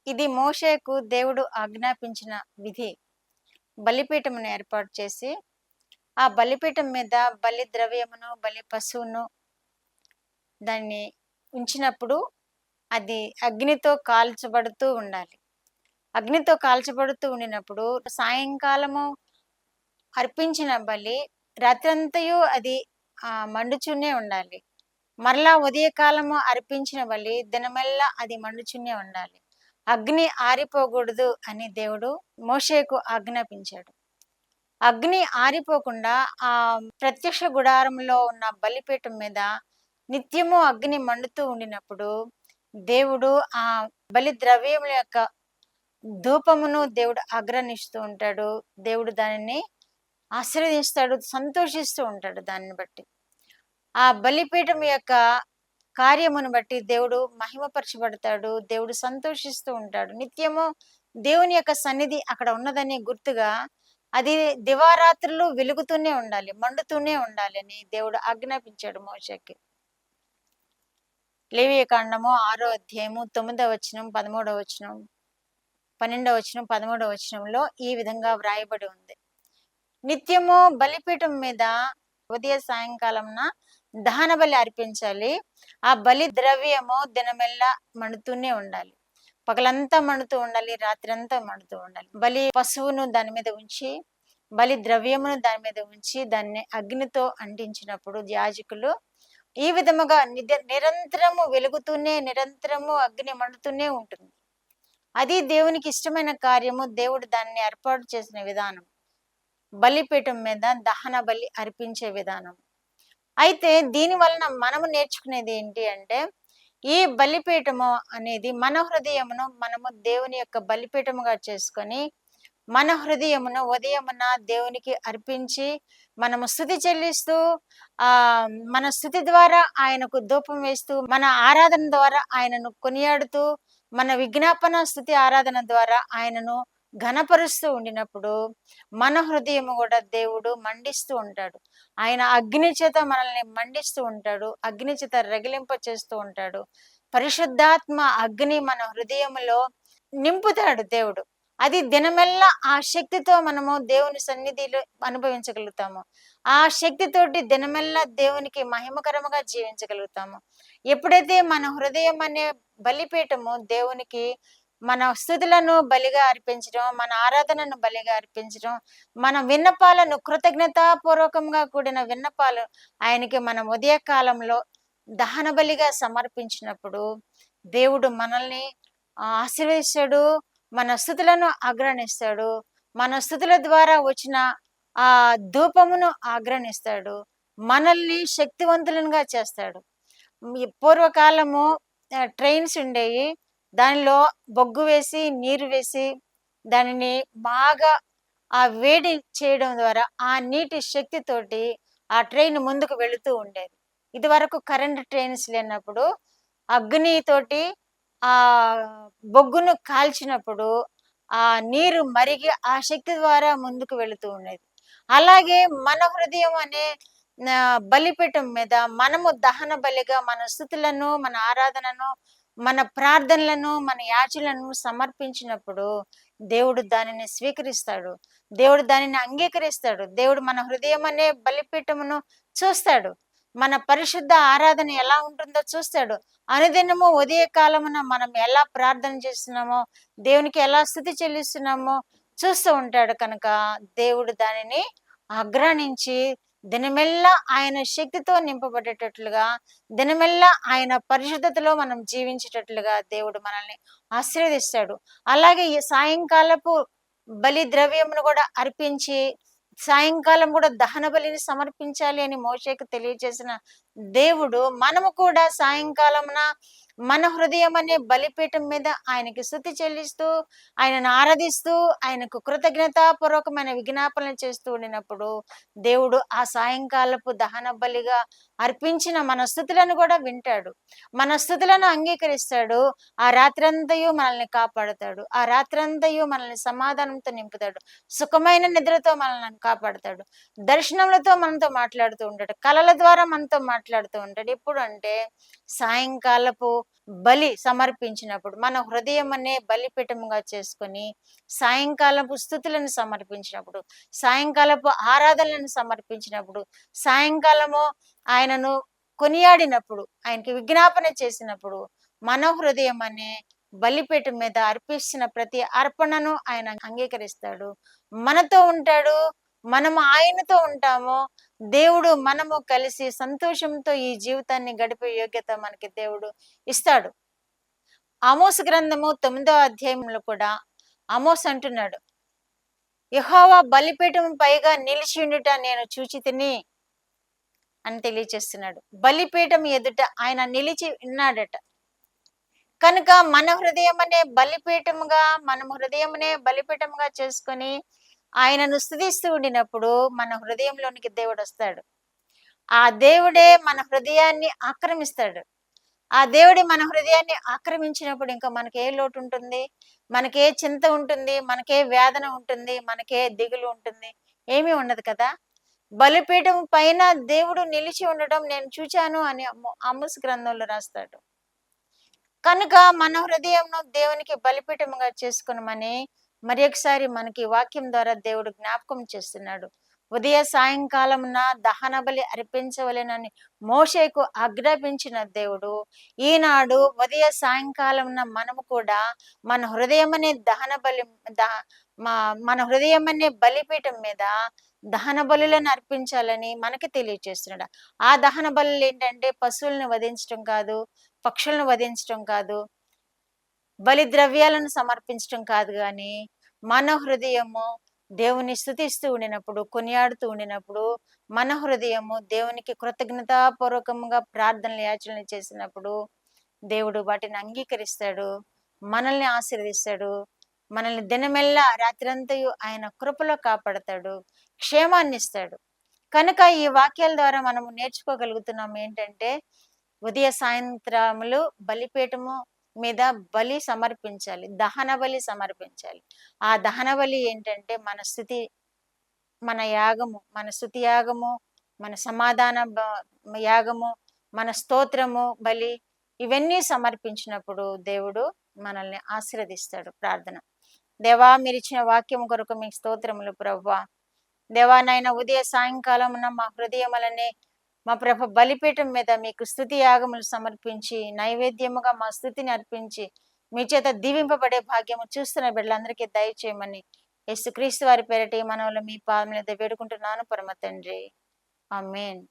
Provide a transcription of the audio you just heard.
ఇది మోషేకు దేవుడు ఆజ్ఞాపించిన విధి. బలిపీఠమును ఏర్పాటు చేసి, ఆ బలిపీఠం మీద బలి ద్రవ్యమును, బలి పశువును దాన్ని ఉంచినప్పుడు అది అగ్నితో కాల్చబడుతూ ఉండాలి. అగ్నితో కాల్చబడుతూ ఉండినప్పుడు సాయంకాలము అర్పించిన బలి రాత్రంతయు అది మండుచునే ఉండాలి. మరలా ఉదయకాలము అర్పించిన బలి దినమెల్లా అది మండుచునే ఉండాలి. అగ్ని ఆరిపోకూడదు అని దేవుడు మోషేకు ఆజ్ఞాపించాడు. అగ్ని ఆరిపోకుండా ఆ ప్రత్యక్ష గుడారంలో ఉన్న బలిపీఠం మీద నిత్యము అగ్ని మండుతూ ఉండినప్పుడు దేవుడు ఆ బలి ద్రవ్యముల యొక్క ధూపమును దేవుడు ఆగ్రహిస్తూ ఉంటాడు. దేవుడు దానిని ఆశీర్వదిస్తాడు, సంతోషిస్తూ ఉంటాడు. దాన్ని బట్టి ఆ బలిపీఠం యొక్క కార్యమును బట్టి దేవుడు మహిమపరచబడతాడు, దేవుడు సంతోషిస్తూ ఉంటాడు. నిత్యము దేవుని యొక్క సన్నిధి అక్కడ ఉన్నదని గుర్తుగా అది దివారాత్రులు వెలుగుతూనే ఉండాలి, మండుతూనే ఉండాలి అని దేవుడు ఆజ్ఞాపించాడు మోషేకి. లేవియకాండము 6వ అధ్యాయము 9వ వచనం, 13వ వచనం, 12వ వచనం, 13వ వచనంలో ఈ విధంగా వ్రాయబడి ఉంది. నిత్యము బలిపీఠం మీద ఉదయ సాయంకాలంన దహన బలి అర్పించాలి. ఆ బలి ద్రవ్యము దినమెల్లా మండుతూనే ఉండాలి, పగలంతా మండుతూ ఉండాలి, రాత్రి అంతా మండుతూ ఉండాలి. బలి పశువును దాని మీద ఉంచి, బలి ద్రవ్యమును దాని మీద ఉంచి దాన్ని అగ్నితో అంటించినప్పుడు యాజకులు ఈ విధముగా నిరంతరము వెలుగుతూనే, నిరంతరము అగ్ని మండుతూనే ఉంటుంది. అది దేవునికి ఇష్టమైన కార్యము. దేవుడు దాన్ని ఏర్పాటు చేసిన విధానం బలిపీఠం మీద దహన బలి అర్పించే విధానం. అయితే దీని వలన మనము నేర్చుకునేది ఏంటి అంటే, ఈ బలిపీఠము అనేది మన హృదయమును మనము దేవుని యొక్క బలిపీఠముగా చేసుకొని, మన హృదయమును ఉదయమున దేవునికి అర్పించి మనము స్తుతి చెల్లిస్తూ మన స్తుతి ద్వారా ఆయనకు ధూపం వేస్తూ, మన ఆరాధన ద్వారా ఆయనను కొనియాడుతూ, మన విజ్ఞాపన స్తుతి ఆరాధన ద్వారా ఆయనను ఘనపరుస్తూ ఉండినప్పుడు మన హృదయము కూడా దేవుడు మండిస్తూ ఉంటాడు. ఆయన అగ్ని చేత మనల్ని మండిస్తూ ఉంటాడు, అగ్ని చేత రగిలింప చేస్తూ ఉంటాడు. పరిశుద్ధాత్మ అగ్ని మన హృదయములో నింపుతాడు దేవుడు. అది దినమెల్లా ఆ శక్తితో మనము దేవుని సన్నిధిలో అనుభవించగలుగుతాము. ఆ శక్తితోటి దినమెల్లా దేవునికి మహిమకరముగా జీవించగలుగుతాము. ఎప్పుడైతే మన హృదయం అనే బలిపీఠము దేవునికి మన స్తుతులను బలిగా అర్పించడం, మన ఆరాధనను బలిగా అర్పించడం, మన విన్నపాలను కృతజ్ఞతాపూర్వకంగా కూడిన విన్నపాలు ఆయనకి మనం ఉదయకాలంలో దహన బలిగా సమర్పించినప్పుడు దేవుడు మనల్ని ఆశీర్వదిస్తాడు, మన స్తుతులను ఆగ్రహిస్తాడు, మన స్తుతుల ద్వారా వచ్చిన ఆ ధూపమును ఆగ్రహిస్తాడు, మనల్ని శక్తివంతులుగా చేస్తాడు. పూర్వకాలము ట్రైన్స్ ఉండేవి. దానిలో బొగ్గు వేసి, నీరు వేసి దానిని బాగా వేడి చేయడం ద్వారా ఆ నీటి శక్తితోటి ఆ ట్రైన్ ముందుకు వెళుతూ ఉండేది. ఇది వరకు కరెంట్ ట్రైన్స్ లేనప్పుడు అగ్నితోటి ఆ బొగ్గును కాల్చినప్పుడు ఆ నీరు మరిగి ఆ శక్తి ద్వారా ముందుకు వెళుతూ ఉండేది. అలాగే మన హృదయం అనే బలిపీఠం మీద మనము దహన బలిగా మన స్తుతులను, మన ఆరాధనను, మన ప్రార్థనలను, మన యాచనలను సమర్పించినప్పుడు దేవుడు దానిని స్వీకరిస్తాడు, దేవుడు దానిని అంగీకరిస్తాడు. దేవుడు మన హృదయం అనే బలిపీఠమును చూస్తాడు, మన పరిశుద్ధ ఆరాధన ఎలా ఉంటుందో చూస్తాడు. అనుదినము ఉదయకాలమున మనం ఎలా ప్రార్థన చేస్తున్నామో, దేవునికి ఎలా స్తుతి చెల్లిస్తున్నామో చూస్తూ ఉంటాడు. కనుక దేవుడు దానిని ఆగ్రహించి దినమెల్లా ఆయన శక్తితో నింపబడేటట్లుగా, దినమెల్లా ఆయన పరిశుద్ధతలో మనం జీవించేటట్లుగా దేవుడు మనల్ని ఆశీర్వదిస్తాడు. అలాగే ఈ సాయంకాలపు బలి ద్రవ్యమును కూడా అర్పించి సాయంకాలం కూడా దహన బలిని సమర్పించాలి అని మోషేకు తెలియజేసిన దేవుడు మనము కూడా సాయంకాలమున మన హృదయం అనే బలిపీఠం మీద ఆయనకి స్తుతి చెల్లిస్తూ, ఆయనను ఆరాధిస్తూ, ఆయనకు కృతజ్ఞతాపూర్వకమైన విజ్ఞాపనలు చేస్తూ ఉండినప్పుడు దేవుడు ఆ సాయంకాలపు దహన బలిగా అర్పించిన మన స్తుతులను కూడా వింటాడు. మన స్తుతులను అంగీకరిస్తాడు. ఆ రాత్రంతయు మనల్ని కాపాడుతాడు. ఆ రాత్రంతయు మనల్ని సమాధానంతో నింపుతాడు. సుఖమైన నిద్రతో మనల్ని కాపాడుతాడు. దర్శనములతో మనతో మాట్లాడుతూ ఉంటాడు. కలల ద్వారా మనతో మాట్లాడుతూ ఉంటాడు. ఎప్పుడు అంటే సాయంకాలపు బలి సమర్పించినప్పుడు, మన హృదయం అనే బలిపీఠముగా చేసుకొని సాయంకాలపు స్తుతులను సమర్పించినప్పుడు, సాయంకాలపు ఆరాధనలను సమర్పించినప్పుడు, సాయంకాలము ఆయనను కొనియాడినప్పుడు, ఆయనకి విజ్ఞాపన చేసినప్పుడు, మన హృదయం అనే బలిపీఠం మీద అర్పిస్తున్న ప్రతి అర్పణను ఆయన అంగీకరిస్తాడు. మనతో ఉంటాడు. మనము ఆయనతో ఉంటాము. దేవుడు మనము కలిసి సంతోషంతో ఈ జీవితాన్ని గడిపే యోగ్యత మనకి దేవుడు ఇస్తాడు. ఆమోసు గ్రంథము 9వ అధ్యాయంలో కూడా ఆమోస్ అంటున్నాడు, యెహోవా బలిపీఠం పైగా నిలిచి ఉండుట నేను చూచితిని అని తెలియచేస్తున్నాడు. బలిపీఠం ఎదుట ఆయన నిలిచి ఉన్నాడట. కనుక మన హృదయం అనే బలిపీఠముగా, మనం హృదయమునే బలిపీఠముగా చేసుకొని ఆయనను స్తుతిస్తూ ఉండినప్పుడు మన హృదయంలోనికి దేవుడు వస్తాడు. ఆ దేవుడే మన హృదయాన్ని ఆక్రమిస్తాడు. ఆ దేవుడు మన హృదయాన్ని ఆక్రమించినప్పుడు ఇంకా మనకే లోటు ఉంటుంది, మనకే చింత ఉంటుంది, మనకే వేదన ఉంటుంది, మనకే దిగులు ఉంటుంది, ఏమీ ఉండదు కదా. బలిపీఠం పైన దేవుడు నిలిచి ఉండడం నేను చూచాను అని ఆమోస్ గ్రంథంలో రాస్తాడు. కనుక మన హృదయంను దేవునికి బలిపీఠముగా చేసుకునమని మరి ఒకసారి మనకి వాక్యం ద్వారా దేవుడు జ్ఞాపకం చేస్తున్నాడు. ఉదయ సాయంకాలమున దహన బలి అర్పించవలెనని మోషేకు ఆజ్ఞాపించిన దేవుడు ఈనాడు ఉదయ సాయంకాలమున మనము కూడా మన హృదయం అనే దహన బలి మన హృదయం అనే బలిపీఠం మీద దహన బలులను అర్పించాలని మనకి తెలియజేస్తున్నాడు. ఆ దహన బలులు ఏంటంటే పశువులను వధించడం కాదు, పక్షులను వధించడం కాదు, బలి ద్రవ్యాలను సమర్పించడం కాదు, కానీ మన హృదయము దేవుని స్తుతిస్తూ ఉండినప్పుడు, కొనియాడుతూ ఉండినప్పుడు, మన హృదయము దేవునికి కృతజ్ఞతాపూర్వకంగా ప్రార్థనలు యాచనలు చేసినప్పుడు దేవుడు వాటిని అంగీకరిస్తాడు, మనల్ని ఆశీర్వదిస్తాడు, మనల్ని దినమెల్లా రాత్రంతయు ఆయన కృపలో కాపాడతాడు, క్షేమాన్ని ఇస్తాడు. కనుక ఈ వాక్యాల ద్వారా మనము నేర్చుకోగలుగుతున్నాం ఏంటంటే, ఉదయ సాయంత్రములు బలిపీఠము మీద బలి సమర్పించాలి, దహన బలి సమర్పించాలి. ఆ దహన బలి ఏంటంటే మన స్థుతి, మన యాగము, మన స్తుతి యాగము, మన సమాధాన యాగము, మన స్తోత్రము బలి, ఇవన్నీ సమర్పించినప్పుడు దేవుడు మనల్ని ఆశీర్వదిస్తాడు. ప్రార్థన. దేవా, మీరు ఇచ్చిన వాక్యం కొరకు మీకు స్తోత్రములు ప్రభువా. దేవా నాయన, ఉదయ సాయంకాలమున మా హృదయములనే మా ప్రభ బలిపీఠం మీద మీకు స్తుతి యాగములు సమర్పించి నైవేద్యముగా మా స్తుతిని అర్పించి మీ చేత దీవింపబడే భాగ్యము చూస్తున్న బిడ్డలందరికీ దయచేయమని యేసుక్రీస్తు వారి పేరిట ఈ మనవులు మీ పాదముల మీద వేడుకుంటున్నాను పరమ తండ్రి. ఆమేన్.